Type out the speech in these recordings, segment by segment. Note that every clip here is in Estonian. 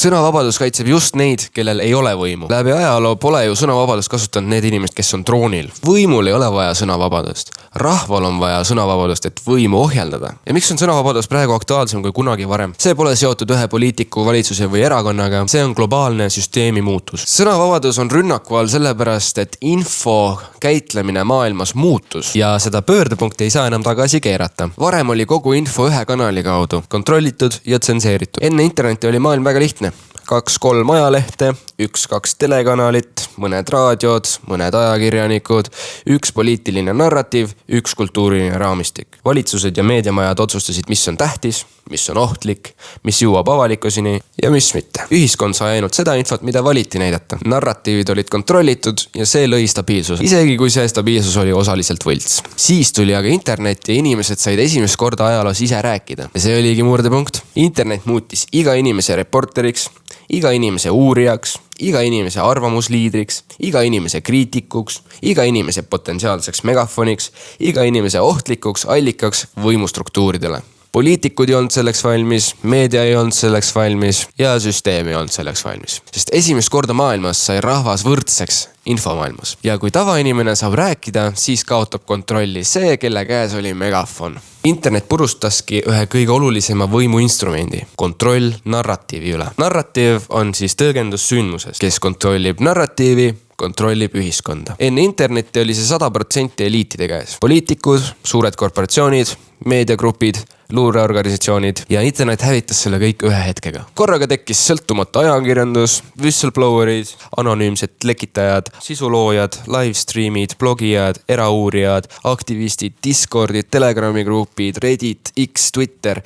Sõnavabadus kaitseb just neid, kellel ei ole võimu. Läbi ajaloo pole ju sõnavabadust kasutanud need inimesed, kes on troonil. Võimul ei ole vaja sõnavabadust. Rahval on vaja sõnavabadust, et võimu ohjeldada. Ja miks on sõnavabadus praegu aktuaalsem kui kunagi varem? See pole seotud ühe poliitiku, valitsuse või erakonnaga. See on globaalne süsteemi muutus. Sõnavabadus on rünnaku all sellepärast, et info käitlemine maailmas muutus ja seda pöördepunkti ei saa enam tagasi keerata. Varem oli kogu info ühe kanali kaudu, kontrollitud ja tsenseeritud. Enne interneti oli maailm väga lihtne. 2-3 ajalehte, 1-2 telekanalit, mõned raadiod, mõned ajakirjanikud, 1 poliitiline narratiiv, 1 kultuuriline raamistik. Valitsused ja meediamajad otsustasid, mis on tähtis, mis on ohtlik, mis jõuab avalikkuseni ja mis mitte. Ühiskond sai ainult seda infot, mida valiti näidata. Narratiivid olid kontrollitud ja see lõi stabiilsus. Isegi kui see stabiilsus oli osaliselt võlts. Siis tuli aga internet ja inimesed said esimest korda ajaloos ise rääkida. Ja see oligi murdepunkt. Internet muutis iga inimese reporteriks, iga inimese uurijaks, iga inimese arvamusliidriks, iga inimese kriitikuks, iga inimese potentsiaalseks megafoniks, iga inimese ohtlikuks allikaks võimustruktuuridele. Poliitikud ei olnud selleks valmis, meedia ei olnud selleks valmis ja süsteem ei olnud selleks valmis. Sest esimest korda maailmas sai rahvas võrdseks infomaailmas. Ja kui tavainimene saab rääkida, siis kaotab kontrolli see, kelle käes oli megafon. Internet purustaski ühe kõige olulisema võimuinstrumendi, kontroll narratiivi üle. Narratiiv on siis tõlgendus sündmuses, kes kontrollib narratiivi, kontrollib ühiskonda. Enne interneti oli see 100% eliitide käes. Poliitikud, suured korporatsioonid, meediagrupid, luureorganisatsioonid ja internet hävitas selle kõik ühe hetkega. Korraga tekkis sõltumatu ajakirjandus, whistleblowerid, anonüümsed lekitajad, sisuloojad, livestreamid, blogijad, erauurijad, aktivistid, Discordid, Telegrami grupid, Reddit, X, Twitter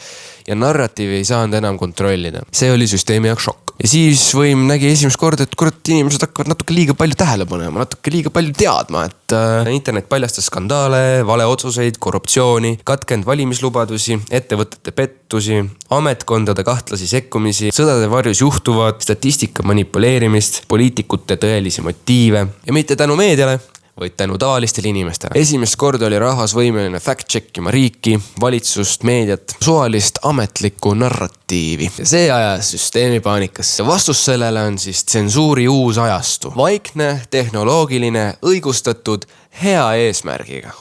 ja narratiivi ei saanud enam kontrollida. See oli süsteemi jaoks šokk. Ja siis võim nägi esimest korda, et kurat, inimesed hakkavad natuke liiga palju tähele panema, natuke liiga palju teadma, et internet paljastas skandaale, valeotsuseid, korruptsiooni, katkend valimislubadusi, ettevõtete pettusi, ametkondade kahtlasi sekkumisi, sõdade varjus juhtuvad, statistika manipuleerimist, poliitikute tõelisi motiive ja mitte tänu meediale, vaid tänu tavalistele inimestele. Esimest korda oli rahvas võimeline fact-checkima riiki, valitsust, meediat, suvalist ametlikku narratiivi. Ja see ajas süsteemi paanikasse. Vastus sellele on siis tsensuuri uus ajastu. Vaikne, tehnoloogiline, õigustatud, hea eesmärgiga.